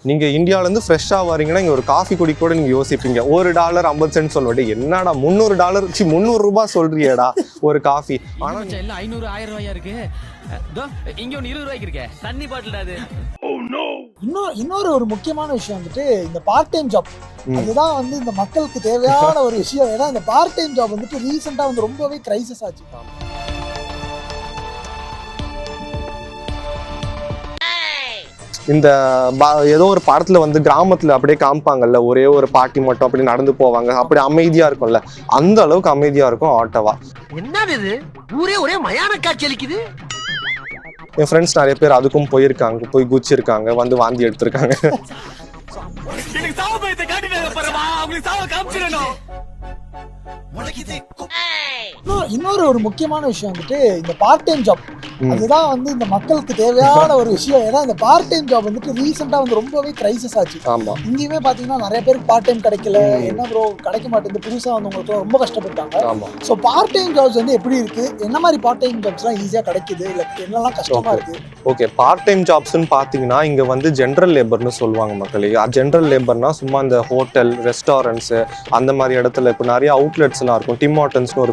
நீங்கள் இந்தியாவிலேருந்து ஃப்ரெஷ்ஷாக வரீங்கன்னா இங்கே ஒரு காஃபி குடி கூட நீங்கள் யோசிப்பீங்க $1.50 சொல்லுவாடி. என்னடா $300 $300 சொல்றியேடா ஒரு காஃபி. ஆனால் எல்லாம் 500 1000 ரூபாயா இருக்கு. இங்க ஒன்று 20 ரூபாய்க்கு இருக்கே தண்ணி பாட்டில். அது இன்னொரு ஒரு முக்கியமான விஷயம் வந்துட்டு இந்த பார்ட் டைம் ஜாப். அதுதான் வந்து இந்த மக்களுக்கு தேவையான ஒரு விஷயம். ஏன்னா இந்த பார்ட் டைம் ஜாப் வந்துட்டு ரீசெண்டாக வந்து ரொம்பவே கிரைசிஸ் ஆச்சு. இந்த ஏதோ ஒரு படத்துல வந்து கிராமத்துல அப்படியே காமிப்பாங்கல்ல, ஒரே ஒரு பாட்டி மட்டும் அப்படி நடந்து போவாங்க, அப்படி அமைதியா இருக்கும்ல, அந்த அளவுக்கு அமைதியா இருக்கும் ஆட்டோவா. என்னது இது? ஊரே ஒரே மயான காட்சி அளிக்குது. என் ஃப்ரெண்ட்ஸ் நிறைய பேர் அதுக்கும் போயிருக்காங்க, போய் குச்சிருக்காங்க, வந்து வாந்தி எடுத்திருக்காங்க. இன்னொரு ஒரு முக்கியமான விஷயம் வந்துட்டு இந்த பார்ட் டைம் ஜாப். அதுதான் வந்து இந்த மக்களுக்கு தேவையான ஒரு விஷயம். ஏன்னா இந்த பார்ட் டைம் ஜாப் வந்துட்டு ரீசெண்டா வந்து ரொம்பவே கிரைசிஸ் ஆச்சு. ஆமா, இங்கேயுமே பாத்தீங்கன்னா நிறைய பேருக்கு பார்ட் டைம் கிடைக்கல. என்ன ப்ரோ கிடைக்க மாட்டேங்குது, புதுசா வந்தவங்களுக்கு ரொம்ப கஷ்டப்பட்டாங்க. ஆமா. ஸோ பார்ட் டைம் ஜாப்ஸ் வந்து எப்படி இருக்கு, என்ன மாதிரி பார்ட் டைம் ஜாப்ஸ்லாம் ஈஸியா கிடைக்குது, இல்லை என்னெல்லாம் கஷ்டமா இருக்கு? ஓகே, பார்ட் டைம் ஜாப்ஸ்ன்னு பார்த்தீங்கன்னா இங்கே வந்து ஜென்ரல் லேபர்னு சொல்லுவாங்க மக்களே. ஜென்ரல் லேபர்னா சும்மா இந்த ஹோட்டல், ரெஸ்டாரண்ட்ஸு அந்த மாதிரி இடத்துல இப்போ நிறைய அவுட்லெட்ஸ்லாம் இருக்கும். டிம் ஹார்ட்டன்ஸ்னு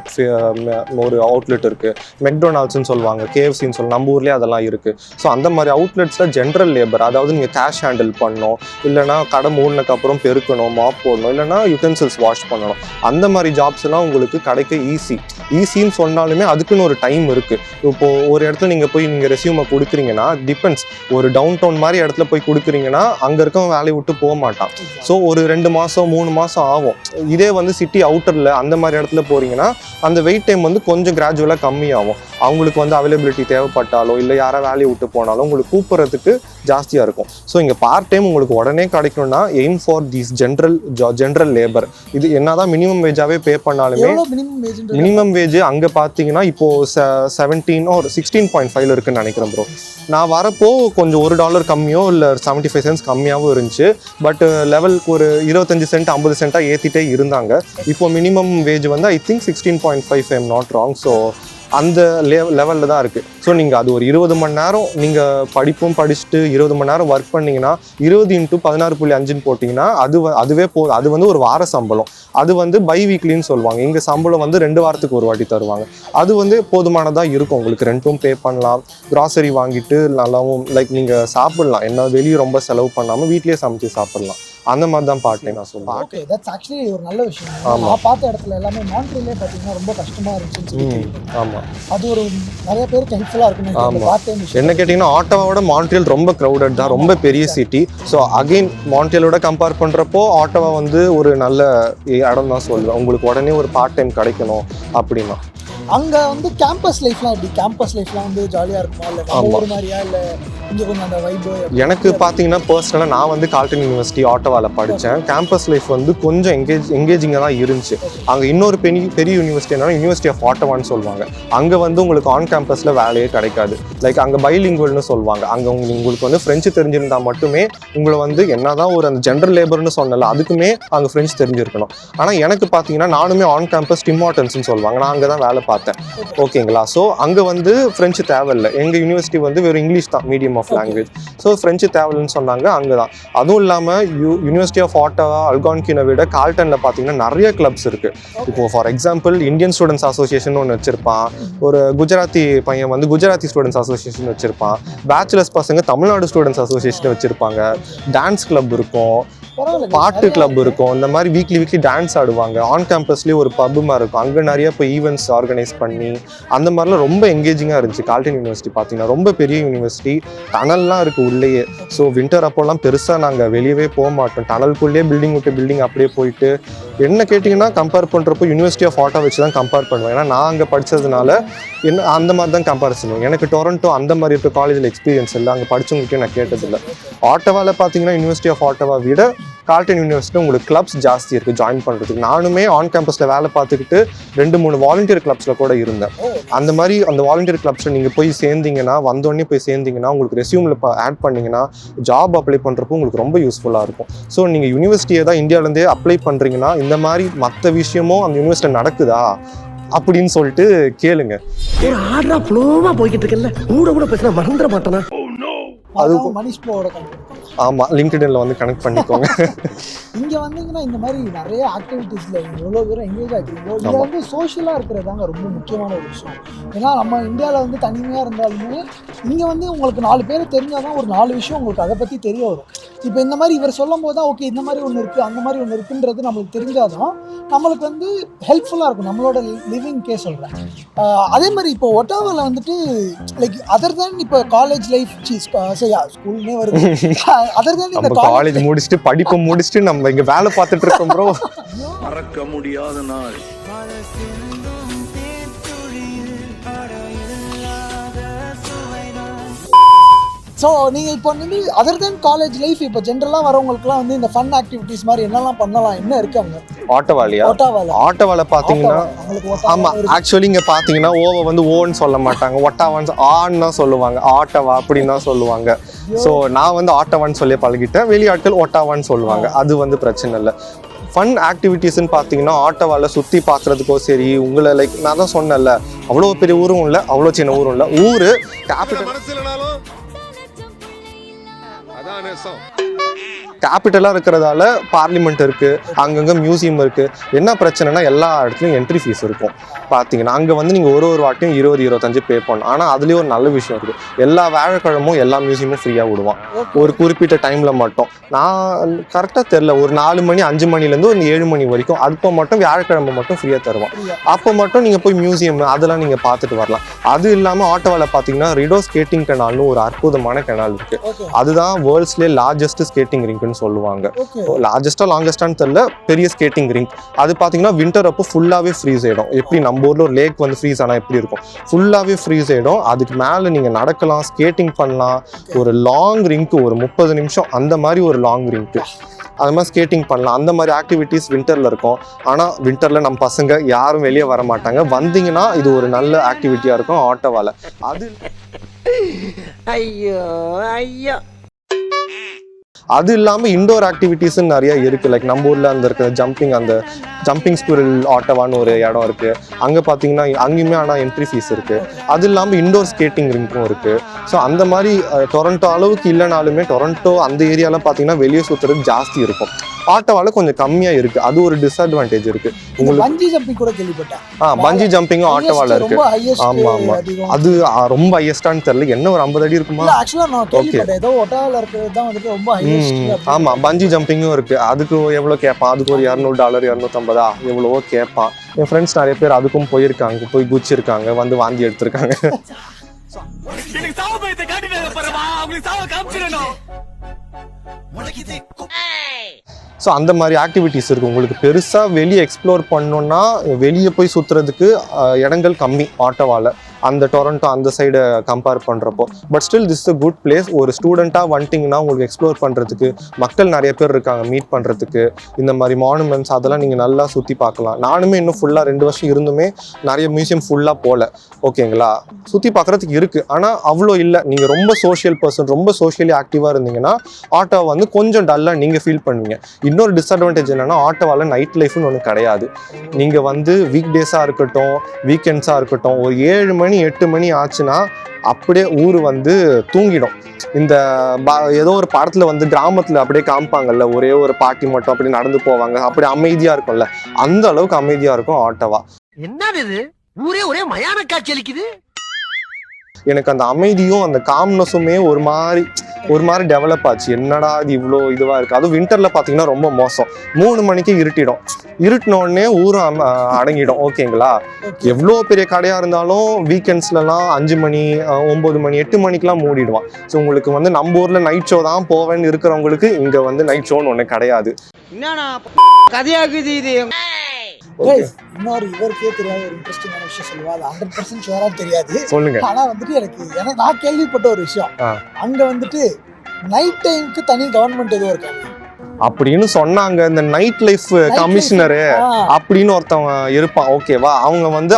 ஒரு அவுட்லெட் இருக்குது, மெக்டொனால்ட்ஸ்ன்னு சொல்லுவாங்க, கேஎஃப்சின்னு சொல்லுவாங்க, நம்ம ஊர்லேயே அதெல்லாம் இருக்குது. ஸோ அந்த மாதிரி அவுட்லெட்ஸில் ஜென்ரல் லேபர், அதாவது நீங்கள் கேஷ் ஹேண்டில் பண்ணணும், இல்லைனா கடை மூடினதுக்கப்புறம் பெருக்கணும், மாப் போடணும், இல்லைனா யூட்டென்சில்ஸ் வாஷ் பண்ணணும். அந்த மாதிரி ஜாப்ஸ் எல்லாம் உங்களுக்கு கிடைக்க ஈஸின்னு சொன்னாலுமே அதுக்குன்னு ஒரு டைம் இருக்குது. இப்போது ஒரு இடத்துல நீங்கள் போய் நீங்கள் ரெஸ்யூமை கொடுக்குறீங்கன்னா டிபெண்ட்ஸ், ஒரு டவுன் டவுன் மாதிரி இடத்துல போய் கொடுக்குறீங்கன்னா அங்கே இருக்கவன் வேலையை விட்டு போக மாட்டான். ஸோ ஒரு 2 மாதம் 3 மாதம் ஆகும். இதே வந்து சிட்டி அவுட்டரில் அந்த மாதிரி இடத்துல போகிறீங்கன்னா அந்த வெயிட் டைம் வந்து கொஞ்சம் கிராஜுவலாக கம்மியாகும். அவங்களுக்கு வந்து அவைலபிலிட்டி தேவைப்பட்டாலோ இல்லை யாராவது வேலையை விட்டு போனாலும் உங்களுக்கு கூப்பிட்றதுக்கு ஜாஸ்தியாக இருக்கும். ஸோ இங்கே பார்ட் டைம் உங்களுக்கு உடனே கிடைக்கணும்னா aim for these general labour. இது என்னதான் மினிமம் வேஜாகவே பே பண்ணாலுமே, மினிமம் வேஜ் அங்கே பார்த்தீங்கன்னா இப்போது 17 or 16.5 இருக்குன்னு நினைக்கிறேன் ப்ரோ. நான் வரப்போ கொஞ்சம் $1 கம்மியோ இல்லை 75 cents கம்மியாகவும் இருந்துச்சு. பட் லெவலுக்கு ஒரு 25 cent 50 cent ஏற்றிட்டே இருந்தாங்க. இப்போ மினிமம் வேஜ் வந்து I think 16.5 I am not wrong. So அந்த லெவலில் தான் இருக்குது. ஸோ நீங்கள் அது ஒரு 20 மணி நேரம் நீங்கள் படிச்சுட்டு 20 மணி நேரம் ஒர்க் பண்ணிங்கன்னா 20 × 16.5 போட்டிங்கன்னா அதுவே போதும். அது வந்து ஒரு வார சம்பளம். அது வந்து பை வீக்லின்னு சொல்லுவாங்க. இங்கே சம்பளம் வந்து 2 வாரத்துக்கு ஒரு வாட்டி தருவாங்க. அது வந்து போதுமானதாக இருக்கும். உங்களுக்கு ரெண்ட்டும் பே பண்ணலாம், கிராசரி வாங்கிட்டு நல்லாவும் லைக் நீங்கள் சாப்பிட்லாம். என்ன வெளியே ரொம்ப செலவு பண்ணாமல் வீட்லேயே சமைச்சு சாப்பிட்லாம். அந்த மாதிரி தான் பார்ட் டைம் நான் சொல்லுவேன். ஓகே, தட்ஸ் ஆக்சுவலி ஒரு நல்ல விஷயம். நான் பார்த்த இடத்துல எல்லாமே மான்ட்ரியலே பார்த்தீங்கன்னா ரொம்ப கஷ்டமாக இருந்துச்சு. ஆமாம், அது ஒரு நிறைய பேருக்கு ஹெல்ப்ஃபுல்லாக இருக்குன்னு பார்ட் டைம். என்ன கேட்டிங்கன்னா ஆட்டோவோட மான்ட்ரியல் ரொம்ப க்ரௌடட் தான், ரொம்ப பெரிய சிட்டி. ஸோ அகெயின் மான்ட்ரியலோட கம்பேர் பண்ணுறப்போ ஆட்டோவா வந்து ஒரு நல்ல இடம் தான் சொல்லுவேன். உங்களுக்கு உடனே ஒரு பார்ட் டைம் கிடைக்கணும் அப்படின்னா. அங்கே வந்து கேம்பஸ் லைஃப்லாம் எப்படி? கேம்பஸ் லைஃப்லாம் வந்து ஜாலியாக இருக்குமா, இல்லை ஒரு மாதிரியா, இல்லை கொஞ்சம் கொஞ்சம் அந்த வைப்? எனக்கு பார்த்தீங்கன்னா பர்சனலாக நான் வந்து கால்டன் யூனிவர்சிட்டி ஆட்டோவாவில் படித்தேன். கேம்பஸ் லைஃப் வந்து கொஞ்சம் எங்கேஜிங்காக தான் இருந்துச்சு. அங்கே இன்னொரு பெரிய யூனிவர்சிட்டி என்னன்னா யூனிவர்சிட்டி ஆஃப் ஆட்டோவான்னு சொல்லுவாங்க. அங்கே வந்து உங்களுக்கு ஆன் கேம்பஸில் வேலையே கிடைக்காது. லைக் அங்கே பைலிங்குவல்னு சொல்லுவாங்க. அங்கே உங்களுக்கு வந்து ஃப்ரெஞ்சு தெரிஞ்சிருந்தால் மட்டுமே உங்களை வந்து என்னதான் ஒரு அந்த ஜென்ரல் லேபர்னு சொன்னல அதுக்குமே அங்கே ஃப்ரெஞ்சு தெரிஞ்சிருக்கணும். ஆனால் எனக்கு பார்த்தீங்கன்னா நானுமே ஆன் கேம்பஸ் டிம் ஹார்ட்டன்ஸ்னு சொல்லுவாங்க, நான் அங்கே தான் வேலை பார்த்தேன். ஓகேங்களா? ஸோ அங்கே வந்து ஃப்ரெஞ்சு தேவையில்லை. எங்கள் யூனிவர்சிட்டி வந்து வெறும் இங்கிலீஷ் தான் medium of language. So French தேவையில்லைன்னு சொன்னாங்க அங்கே தான். அதுவும் இல்லாமல் யூனிவர்சிட்டி ஆஃப் ஆட்டோவா அல்கான்கினை விட கால்டனில் பார்த்தீங்கன்னா நிறைய கிளப்ஸ் இருக்குது. இப்போது for example Indian students association ஒன்று வச்சிருப்பான், ஒரு குஜராத்தி பையன் வந்து குஜராத்தி ஸ்டூடெண்ட்ஸ் அசோசியேஷன் வச்சிருப்பான், பேச்சுலர்ஸ் பசங்க தமிழ்நாடு ஸ்டூடெண்ட்ஸ் அசோசியேஷன் வச்சிருப்பாங்க, டான்ஸ் கிளப் இருக்கும், பாட்டு கிளப் இருக்கும். இந்த மாதிரி வீக்லி டான்ஸ் ஆடுவாங்க. ஆன் கேம்பஸ்லேயே ஒரு பப்பு மாதிரி இருக்கும், அங்கே நிறைய இப்போ ஈவெண்ட்ஸ் ஆர்கனைஸ் பண்ணி அந்த மாதிரிலாம் ரொம்ப எங்கேஜிங்காக இருந்துச்சு. கால்டன் யூனிவர்சிட்டி பார்த்தீங்கன்னா ரொம்ப பெரிய யூனிவர்சிட்டி, டனல்லாம் இருக்குது உள்ளேயே. ஸோ வின்டர் அப்போல்லாம் பெருசாக நாங்கள் வெளியவே போக மாட்டோம், டனலுக்குள்ளேயே பில்டிங் விட்டு பில்டிங் அப்படியே போயிட்டு. என்ன கேட்டிங்கன்னா கம்பேர் பண்ணுறப்போ யூனிவர்சிட்டி ஆஃப் ஆட்டோ வச்சு தான் கம்பேர் பண்ணுவேன். ஏன்னா நான் அங்கே படித்ததுனால அந்த மாதிரி தான் கம்பேர் பண்ணுவேன். எனக்கு டொரண்டோ அந்த மாதிரி இருக்க காலேஜில் எக்ஸ்பீரியன்ஸ் இல்லை, அங்கே படித்தவங்ககிட்ட நான் கேட்டதில்லை. ஆட்டோவாவில் பார்த்தீங்கன்னா யூனிவர்சிட்டி ஆஃப் ஆட்டோவா விட கால்டன் யூனிவர்சிட்டி உங்களுக்கு கிளப்ஸ் ஜாஸ்தி இருக்குது ஜாயின் பண்ணுறதுக்கு. நானுமே ஆன் கேம்பஸில் வேலை பார்த்துக்கிட்டு 2-3 வாலண்டியர் கிளப்ஸில் கூட இருந்தேன். அந்த மாதிரி அந்த வாலண்டியர் கிளப்ஸில் நீங்கள் போய் சேர்ந்தீங்கன்னா, வந்தோடனே போய் சேர்ந்தீங்கன்னா, உங்களுக்கு ரெஸ்யூமில் ஆட் பண்ணிங்கன்னா ஜாப் அப்ளை பண்ணுறப்போ உங்களுக்கு ரொம்ப யூஸ்ஃபுல்லாக இருக்கும். ஸோ நீங்கள் யூனிவர்சிட்டியை தான் இந்தியாவிலேருந்தே அப்ளை பண்ணுறீங்கன்னா இந்த மாதிரி மற்ற விஷயமும் அந்த யூனிவர்சிட்டியில் நடக்குதா அப்படின்னு சொல்லிட்டு கேளுங்க. ஒரு ஆர்டரா ஃப்ளோவா போய்கிட்டு இருக்கல, கூட பேசினா மறந்துட மாட்டேனா? அதுவும் மனிஷ் ப்ரோவோட கனெக்ட். ஆமாம், லிங்க்டின்ல வந்து கனெக்ட் பண்ணிக்கோங்க. இங்கே வந்தீங்கன்னா இந்த மாதிரி நிறைய ஆக்டிவிட்டீஸில் எவ்வளோ தூரம் எங்கேஜ் ஆகிருக்கீங்களோ இதில் வந்து சோஷியலாக இருக்கிறதாங்க ரொம்ப முக்கியமான ஒரு விஷயம். ஏன்னா நம்ம இந்தியாவில் வந்து தனிமையாக இருந்தாலுமே இங்கே வந்து உங்களுக்கு 4 பேர் தெரிஞ்சால் தான் ஒரு 4 விஷயம் உங்களுக்கு அதை பற்றி தெரிய வரும். இப்போ இந்த மாதிரி இவர் சொல்லும் போது தான் ஓகே இந்த மாதிரி ஒன்று இருக்குது அந்த மாதிரி ஒன்று இருக்குன்றது நம்மளுக்கு தெரிஞ்சாதான் நம்மளுக்கு வந்து ஹெல்ப்ஃபுல்லாக இருக்கும் நம்மளோட லிவிங்க்கே சொல்கிறேன். அதே மாதிரி இப்போ ஒட்டாவாவில் வந்துட்டு லைக் அதர் தேன் இப்போ காலேஜ் லைஃப் ஸ்கூல்னே வருது. அதர் தேன் இந்த காலேஜ் முடிச்சுட்டு படிப்பு முடிச்சுட்டு நம்ம இங்க வேலை பார்த்துட்டு இருக்கோம் ப்ரோ. மறக்க முடியாத நாள். ஸோ நீங்கள் இப்போ வந்து அதர் தென் காலேஜ் லைஃப் இப்போ ஜென்ரலாக வரவங்களுக்குலாம் வந்து இந்த ஃபன் ஆக்டிவிட்டீஸ் மாதிரி என்னெல்லாம் பண்ணலாம், என்ன இருக்காங்க ஆட்டோவாலியா? ஆட்டோவால பாத்தீங்கன்னா ஆமா, ஆக்சுவலி இங்க பாத்தீங்கன்னா ஓவை வந்து ஓன்னு சொல்ல மாட்டாங்க, ஒட்டாவான் ஆன்னு தான் சொல்லுவாங்க, ஆட்டவா அப்படின்னு தான் சொல்லுவாங்க. ஸோ நான் வந்து ஆட்டவான்னு சொல்லி பழகிட்டேன், வெளியாட்கள் ஒட்டாவான்னு சொல்லுவாங்க, அது வந்து பிரச்சனை இல்லை. ஃபன் ஆக்டிவிட்டீஸ்ன்னு பார்த்தீங்கன்னா ஆட்டோவால சுற்றி பார்க்குறதுக்கோ சரி, உங்களை லைக் நான் தான் சொன்னேன்ல, அவ்வளோ பெரிய ஊரும் இல்லை அவ்வளோ சின்ன ஊரும் இல்லை, ஊர் கேபிட்டலாக இருக்கிறதால பார்லிமெண்ட் இருக்குது, அங்கங்கே மியூசியம் இருக்குது. என்ன பிரச்சனைனா எல்லா இடத்துலையும் என்ட்ரி ஃபீஸ் இருக்கும் பார்த்தீங்கன்னா. அங்கே வந்து நீங்கள் ஒரு வாட்டியும் 20-25 பே பண்ணணும். ஆனால் அதுலேயும் ஒரு நல்ல விஷயம் இருக்குது, எல்லா வியாழக்கிழமும் எல்லா மியூசியமும் ஃப்ரீயாக விடுவான் ஒரு குறிப்பிட்ட டைமில் மட்டும். நான் கரெக்டாக தெரில, ஒரு 4 மணி 5 மணிலேருந்து ஒரு 7 மணி வரைக்கும், அப்போ மட்டும் வியாழக்கிழமை மட்டும் ஃப்ரீயாக தருவான். அப்போ மட்டும் நீங்கள் போய் மியூசியம் அதெல்லாம் நீங்கள் பார்த்துட்டு வரலாம். அது இல்லாமல் ஆட்டோவாவில் பார்த்தீங்கன்னா ரிடோ ஸ்கேட்டிங் கெனால்னு ஒரு அற்புதமான கெனால் இருக்குது. அதுதான் வேர்ல்ட்ஸ்லேயே லார்ஜஸ்ட் ஸ்கேட்டிங் ரிங்க்னு சொல்லுவாங்க. லார்ஜஸ்டா லாங்கஸ்டான்னு தெரியல, பெரிய ஸ்கேட்டிங் ரிங்க். அது பார்த்தீங்கன்னா வின்டர் அப்போ ஃபுல்லாகவே ஃப்ரீஸ் ஆகிடும். எப்படி நம்ம ஊரில் ஒரு லேக் வந்து ஃப்ரீஸ் ஆனால் எப்படி இருக்கும், ஃபுல்லாகவே ஃப்ரீஸ் ஆகிடும். அதுக்கு மேலே நீங்கள் நடக்கலாம், ஸ்கேட்டிங் பண்ணலாம். ஒரு லாங் ரிங்க், ஒரு 30 நிமிஷம் அந்த மாதிரி ஒரு லாங் ரிங்க்கு, அது மாதிரி ஸ்கேட்டிங் பண்ணலாம். அந்த மாதிரி ஆக்டிவிட்டீஸ் வின்டரில் இருக்கும். ஆனால் வின்டரில் நம்ம பசங்க யாரும் வெளியே வர மாட்டாங்க. வந்தீங்கன்னா இது ஒரு நல்ல ஆக்டிவிட்டியாக இருக்கும் ஆட்டோவால். அது ஐயோ ஐயோ. அது இல்லாமல் இண்டோர் ஆக்டிவிட்டீஸ்ன்னு நிறைய இருக்குது. லைக் நம்ம ஊரில் அந்த இருக்கிற ஜம்பிங் ஸ்குரில் ஆட்டோவான்னு ஒரு இடம் இருக்குது. அங்கே பார்த்தீங்கன்னா அங்கேயுமே ஆனால் என்ட்ரி ஃபீஸ் இருக்குது. அது இல்லாமல் இண்டோர் ஸ்கேட்டிங் ரிங்க்கும் இருக்குது. ஸோ அந்த மாதிரி டொரண்டோ அளவுக்கு இல்லைனாலுமே டொரண்டோ அந்த ஏரியாவில் பார்த்தீங்கன்னா வெளியே சுற்றுறது ஜாஸ்தி இருக்கும். ஆட்டோவால கொஞ்சம் கம்மியாக இருக்குது, அது ஒரு டிஸ்அட்வான்டேஜ் இருக்குது. உங்களுக்கு பஞ்சி ஜம்பிங் கூட கேள்விப்பட்டேன். பஞ்சி ஜம்பிங்கும் ஆட்டோவால இருக்கு. ஆமா ஆமா, அது ரொம்ப ஹையஸ்டான்னு தெரியல, என்ன ஒரு 50 அடி இருக்குமா? ஆக்சுவலா நான் கேள்விப்பட்டேன், ஏதோ ஒட்டாவால இருக்கிறது தான் வந்து ரொம்ப ஹையஸ்ட். ஆமா, பஞ்சி ஜம்பிங்கும் இருக்கு. அதுக்கு எவ்வளோ கேட்பான், அதுக்கு ஒரு $200 $250 எவ்வளவோ கேட்பான். என் ஃப்ரெண்ட்ஸ் நிறைய பேர் அதுக்கும் போயிருக்காங்க, போய் குச்சிருக்காங்க, வந்து வாந்தி எடுத்திருக்காங்க. ஸோ அந்த மாதிரி ஆக்டிவிட்டீஸ் இருக்குது. உங்களுக்கு பெருசாக வெளியே எக்ஸ்ப்ளோர் பண்ணோன்னா வெளியே போய் சுற்றுறதுக்கு இடங்கள் கம்மி ஆட்டோவால், அந்த டொரண்டோ அந்த சைடை கம்பேர் பண்ணுறப்போ. But still this a good place. ஒரு ஸ்டூடெண்ட்டாக வந்துட்டிங்கன்னா உங்களுக்கு எக்ஸ்ப்ளோர் பண்ணுறதுக்கு மக்கள் நிறைய பேர் இருக்காங்க, மீட் பண்ணுறதுக்கு. இந்த மாதிரி மானுமெண்ட்ஸ் அதெல்லாம் நீங்கள் நல்லா சுற்றி பார்க்கலாம். நானுமே இன்னும் ஃபுல்லாக 2 வருஷம் இருந்துமே நிறைய மியூசியம் ஃபுல்லாக போகல, ஓகேங்களா. சுற்றி பார்க்குறதுக்கு இருக்குது, ஆனால் அவ்வளோ இல்லை. நீங்கள் ரொம்ப சோஷியல் பர்சன், ரொம்ப சோஷியலி ஆக்டிவாக இருந்தீங்கன்னா ஆட்டோவை வந்து கொஞ்சம் டல்லாக நீங்கள் ஃபீல் பண்ணுவீங்க. இன்னொரு டிஸ்அட்வான்டேஜ் என்னென்னா ஆட்டோவால் நைட் லைஃப்னு ஒன்று கிடையாது. நீங்கள் வந்து வீக் டேஸாக இருக்கட்டும், வீக்கெண்ட்ஸாக இருக்கட்டும், ஒரு 7 மணி 8 மணி ஆச்சுன்னா அப்படியே ஊர் வந்து தூங்கிடும். இந்த ஏதோ ஒரு படத்தில் வந்து கிராமத்தில் அப்படியே காமிப்பாங்கல்ல, ஒரே ஒரு பாட்டி மட்டும் அப்படி நடந்து போவாங்க, அப்படி அமைதியாக இருக்கும்ல, அந்த அளவுக்கு அமைதியாக இருக்கும் ஆட்டோவா. என்னது இது, ஊரே ஒரே மயான காட்சி அளிக்குது. எனக்கு அந்த அமைதியும் அந்த காம்னஸுமே ஒரு மாதிரி டெவலப் ஆச்சு. என்னடா இது இவ்வளோ இதுவாக இருக்குது. அதுவும் வின்டரில் பார்த்தீங்கன்னா ரொம்ப மோசம். 3 மணிக்கு இருட்டிடும், இருட்டினோடனே ஊரும் அடங்கிடும், ஓகேங்களா. எவ்வளோ பெரிய கடையாக இருந்தாலும் வீக்கெண்ட்ஸ்லலாம் 5 மணி 9 மணி 8 மணிக்கெலாம் மூடிடுவான். ஸோ உங்களுக்கு வந்து நம்ம ஊரில் நைட் ஷோ தான் போவேன்னு இருக்கிறவங்களுக்கு இங்கே வந்து நைட் ஷோன்னு ஒன்று கிடையாது. என்னடா கதையாகுது இது. இன்னொரு இவருக்கே தெரியாத ஒரு இன்ட்ரெஸ்டிங்கான விஷயம் சொல்லுவா, அது 100% ஷுவரா தெரியாது, சொல்லுங்க. ஆனா வந்துட்டு எனக்கு நான் கேள்விப்பட்ட ஒரு விஷயம், அங்க வந்துட்டு நைட் டைமுக்கு தனி கவர்மெண்ட் எதுவும் இருக்காங்க அப்படின்னு சொன்னாங்க. இந்த நைட் லைஃப் கமிஷனரு அப்படின்னு ஒருத்தவங்க இருப்பான், ஓகேவா. அவங்க வந்து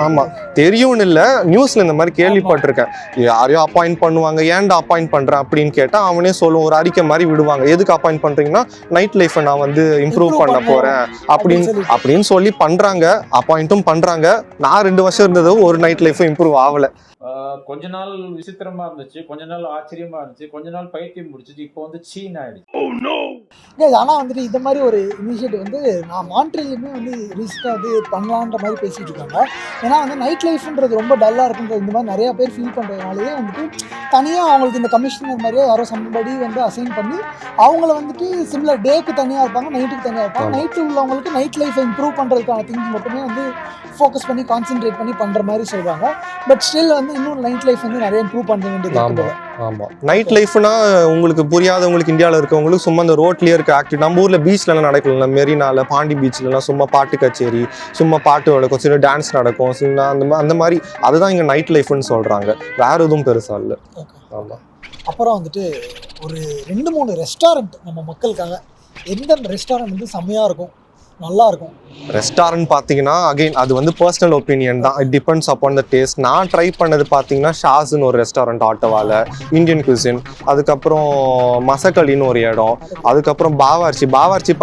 ஆமா தெரியும்னு இல்லை, நியூஸ்ல இந்த மாதிரி கேள்விப்பட்டிருக்கேன். யாரையோ அப்பாயிண்ட் பண்ணுவாங்க, ஏன்டா அப்பாயிண்ட் பண்றேன் அப்படின்னு கேட்டா அவனே சொல்லுவோம், ஒரு அறிக்கை மாதிரி விடுவாங்க. எதுக்கு அப்பாயிண்ட் பண்றீங்கன்னா நைட் லைஃப்பை நான் வந்து இம்ப்ரூவ் பண்ண போறேன் அப்படின்னு சொல்லி பண்றாங்க, அப்பாயிண்ட்டும் பண்றாங்க. நான் 2 வருஷம் இருந்தது ஒரு நைட் லைஃப் இம்ப்ரூவ் ஆகல. கொஞ்ச நாள் விசித்திரமா இருந்துச்சு, கொஞ்ச நாள் ஆச்சரியமா இருந்துச்சு, கொஞ்ச நாள் பைத்தியம் முடிச்சிச்சு, இப்போ வந்து சீன் ஆயிடுச்சு. ஆனால் வந்துட்டு இந்த மாதிரி ஒரு இனிஷியேட்டிவ் வந்து நான் மாண்ட்ரியலுமே வந்து ரீசெண்டாக வந்து பண்ணலான்ற மாதிரி பேசிகிட்டு இருக்காங்க. ஏன்னா வந்து நைட் லைஃப்ன்றது ரொம்ப டல்லாக இருக்குன்றது இந்த மாதிரி நிறையா பேர் ஃபீல் பண்ணுறதுனாலேயே வந்துட்டு தனியாக அவங்களுக்கு இந்த கமிஷனர் மாதிரியே யாரோ சம்படி வந்து அசைன் பண்ணி அவங்கள வந்துட்டு சிமிலர் டேக்கு தனியாக இருப்பாங்க, நைட்டுக்கு தனியாக இருப்பாங்க. நைட்டு உள்ளவங்களுக்கு நைட் லைஃப்பை இம்ப்ரூவ் பண்ணுறதுக்கான திங்ஸ் மட்டுமே வந்து ஃபோக்கஸ் பண்ணி கான்சென்ட்ரேட் பண்ணி பண்ணுற மாதிரி சொல்கிறாங்க. பட் ஸ்டில் வந்து இன்னும் நைட் லைஃப் வந்து நிறைய இம்ப்ரூவ் பண்ண வேண்டியது. ஆமாம், நைட் லைஃப்னா உங்களுக்கு புரியாதவங்களுக்கு இந்தியாவில் இருக்கவங்களுக்கு சும்மா இந்த ரோட்லேயே இருக்க ஆக்டிவ். நம்ம ஊரில் பீச்லலாம் நடக்கல, மெரினால பாண்டி பீச்லலாம் சும்மா பாட்டு கச்சேரி, சும்மா பாட்டு நடக்கும், சில டான்ஸ் நடக்கும், சின்ன அந்த மாதிரி அதுதான் இங்கே நைட் லைஃப்னு சொல்கிறாங்க. வேற எதுவும் பெருசாக இல்லை. ஆமாம். அப்புறம் வந்துட்டு ஒரு 2-3 ரெஸ்டாரண்ட் நம்ம மக்களுக்காக எந்த ரெஸ்டாரண்ட் வந்து செம்மையாக இருக்கும், நல்லா இருக்கும்? ரெஸ்டாரண்ட் பார்த்தீங்கன்னா அகைன் அது வந்து பர்சனல் ஒப்பீனியன் தான். It depends upon the taste. நான் ட்ரை பண்ணது பார்த்தீங்கன்னா ஷாஸ்ன்னு ஒரு ரெஸ்டாரண்ட் ஆட்டோவாவில், இந்தியன் குசின். அதுக்கப்புறம் மசக்களின்னு ஒரு இடம். அதுக்கப்புறம் பாவார்ச்சி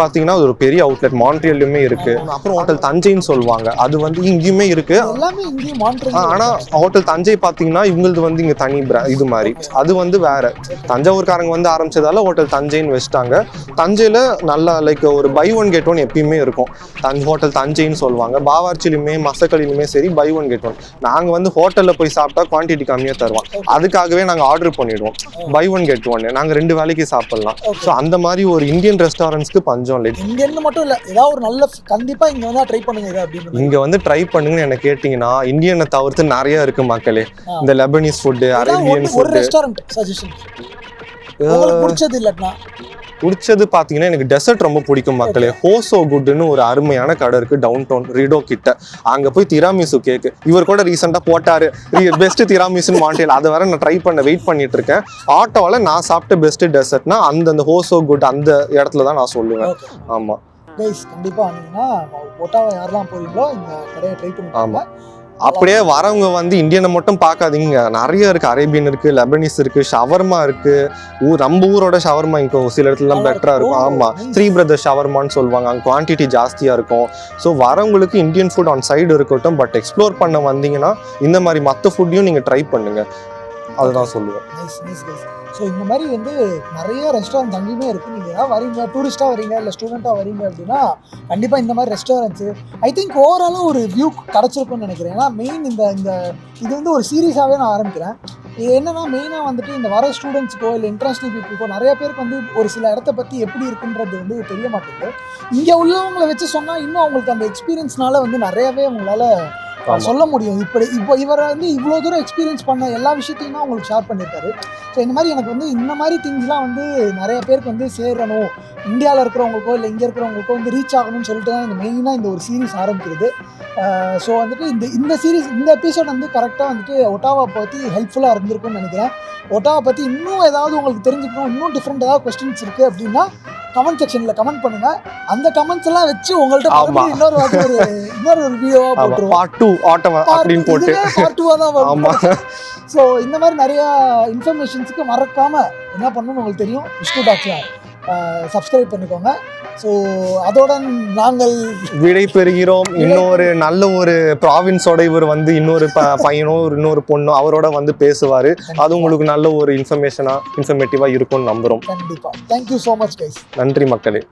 பார்த்தீங்கன்னா அது ஒரு பெரிய அவுட்லெட் மாண்ட்ரியல்லையுமே இருக்கு. அப்புறம் ஹோட்டல் தஞ்சைன்னு சொல்லுவாங்க, அது வந்து இங்கேயுமே இருக்கு. எல்லாமே இங்கேயும் மாண்ட்ரியல். ஆனால் ஹோட்டல் தஞ்சை பார்த்தீங்கன்னா இவங்களது வந்து இங்கே தனி இது மாதிரி, அது வந்து வேற. தஞ்சாவூர்காரங்க வந்து ஆரம்பிச்சதால ஹோட்டல் தஞ்சைன்னு வச்சுட்டாங்க. தஞ்சையில் நல்லா லைக் ஒரு பை ஒன் கெட் ஒன் எப்பயுமே இருக்கும். ஹோட்டல் தஞ்சைன்னு சொல்லுவாங்க. பாவார்ச்சிலுமே மசக்களிலுமே சரி பை ஒன் கெட் ஒன். நாங்கள் வந்து ஹோட்டலில் போய் சாப்பிட்டா குவான்டிட்டி கம்மியாக தருவோம், அதுக்காகவே நாங்கள் ஆர்டர் பண்ணிடுவோம். பை ஒன் கெட் ஒன் நாங்கள் 2 வேளைக்கு சாப்பிடலாம். ஸோ அந்த மாதிரி ஒரு இந்தியன் ரெஸ்டாரண்ட்ஸ்க்கு பஞ்சம் இல்லை. இந்தியன் மட்டும் இல்லை, ஏதாவது ஒரு நல்ல கண்டிப்பாக இங்கே வந்து ட்ரை பண்ணுங்க. அப்படின்னு இங்கே வந்து ட்ரை பண்ணுங்கன்னு என்ன கேட்டிங்கன்னா இந்தியனை தவிர்த்து நிறைய இருக்கு மக்களே. இந்த Lebanese food, Arabian food. Restaurant suggestion பிடிச்சது இல்லைன்னா பிடிச்சது பார்த்தீங்கன்னா எனக்கு டெசர்ட் ரொம்ப பிடிக்கும் மக்களே. ஹோசோ குட்னு ஒரு அருமையான கடை இருக்குது டவுன் டவுன் ரிடோ கிட்ட. அங்கே போய் திராமிசு கேக்கு இவர் கூட ரீசெண்டாக போட்டார் பெஸ்ட் திராமிசுன்னு மாண்டேல். அதை வேற நான் ட்ரை பண்ண வெயிட் பண்ணிட்டு இருக்கேன். ஆட்டோவில் நான் சாப்பிட்ட பெஸ்ட் டெசர்ட்னா அந்த ஹோசோ குட் அந்த இடத்துல தான் நான் சொல்லுவேன். ஆமாம் கைஸ், கண்டிப்பாக வந்தீங்கன்னா ஒட்டாவா யாரெல்லாம் போறீங்களோ இந்த கடையை ட்ரை பண்ணி. ஆமாம், அப்படியே வரவங்க வந்து இந்தியனை மட்டும் பார்க்காதீங்க, நிறைய இருக்கு. அரேபியன் இருக்கு, லெபனீஸ் இருக்கு, ஷவர்மா இருக்கு. நம்ம ஊரோட ஷவர்மா இங்கே சில இடத்துலலாம் பெட்டரா இருக்கும். ஆமா, 3 பிரதர்ஸ் ஷவர்மான்னு சொல்லுவாங்க, அங்கே குவான்டிட்டி ஜாஸ்தியா இருக்கும். ஸோ வரவங்களுக்கு இந்தியன் ஃபுட் ஆன் சைடு இருக்கட்டும், பட் எக்ஸ்ப்ளோர் பண்ண வந்தீங்கன்னா இந்த மாதிரி மற்ற ஃபுட்டையும் நீங்க ட்ரை பண்ணுங்க, அதுதான் சொல்லுவேன். ஸோ இந்த மாதிரி வந்து நிறைய ரெஸ்டாரண்ட் அங்கேயுமே இருக்குது. நீங்கள் ஏதாவது வரீங்க, டூரிஸ்ட்டாக வரீங்க இல்லை ஸ்டூடெண்ட்டாக வரீங்க அப்படின்னா கண்டிப்பாக இந்த மாதிரி ரெஸ்டாரண்ட்ஸு ஐ திங்க் ஓவராலாக ஒரு வியூ கிடச்சிருக்குன்னு நினைக்கிறேன். ஏன்னா மெயின் இந்த இது வந்து ஒரு சீரியஸாகவே நான் ஆரம்பிக்கிறேன். என்னன்னா மெயினாக வந்துட்டு இந்த வர ஸ்டூடெண்ட்ஸுக்கோ இல்லை இன்டர்நேஷ்னல் பீப்புளுக்கோ நிறைய பேருக்கு வந்து ஒரு சில இடத்த பற்றி எப்படி இருக்குன்றது வந்து தெரிய மாட்டேங்குது. இங்கே உள்ளவங்களை வச்சு சொன்னால் இன்னும் அவங்களுக்கு அந்த எக்ஸ்பீரியன்ஸ்னால வந்து நிறையவே அவங்களால சொல்ல முடியும். இப்போ இவரை வந்து இவ்வளோ தூரம் எக்ஸ்பீரியன்ஸ் பண்ண எல்லா விஷயத்தையும் தான் உங்களுக்கு ஷேர் பண்ணியிருக்காரு. ஸோ இந்த மாதிரி எனக்கு வந்து இந்த மாதிரி திங்ஸ்லாம் வந்து நிறைய பேருக்கு வந்து சேரணும், இந்தியாவில் இருக்கிறவங்களுக்கோ இல்லை இங்கே இருக்கிறவங்களுக்கோ வந்து ரீச் ஆகணும்னு சொல்லிட்டு தான் இந்த மெயினாக இந்த ஒரு சீரீஸ் ஆரம்பிக்கிறது. ஸோ வந்துட்டு இந்த சீரீஸ் இந்த எபிசோட் வந்து கரெக்டாக வந்துட்டு ஒட்டாவா பற்றி ஹெல்ப்ஃபுல்லாக இருந்திருக்கும்னு நினைக்கிறேன். ஒட்டாவா பற்றி இன்னும் ஏதாவது உங்களுக்கு தெரிஞ்சுக்கணும், இன்னும் டிஃப்ரெண்ட் ஏதாவது கொஸ்டின்ஸ் இருக்குது அப்படின்னா கமெண்ட் செக்ஷனில் கமெண்ட் பண்ணுங்க. அந்த கமெண்ட்ஸ் எல்லாம் வச்சு உங்கள்கிட்ட இன்னொரு வீடியோவா போட்டுருவோம். பார்ட் 2 ஆட்டோவா அப்படின்னு போட்டு பார்ட் 2 தான் வரும். ஸோ இந்த மாதிரி நிறைய இன்ஃபர்மேஷன்ஸுக்கு மறக்காம என்ன பண்ணணும்னு உங்களுக்கு தெரியும், விஷ்ணு டாக்ஸை சப்ஸ்கிரைப் பண்ணிக்கோங்க. ஸோ அதோட நாங்கள் விடை பெறுகிறோம். இன்னொரு நல்ல ஒரு ப்ராவின்ஸோட இவர் வந்து இன்னொரு பையனோ இன்னொரு பொண்ணோ அவரோட வந்து பேசுவார். அது உங்களுக்கு நல்ல ஒரு இன்ஃபர்மேட்டிவாக இருக்கும்னு நம்புகிறோம். கண்டிப்பாக. Thank you so much guys. நன்றி மக்களே.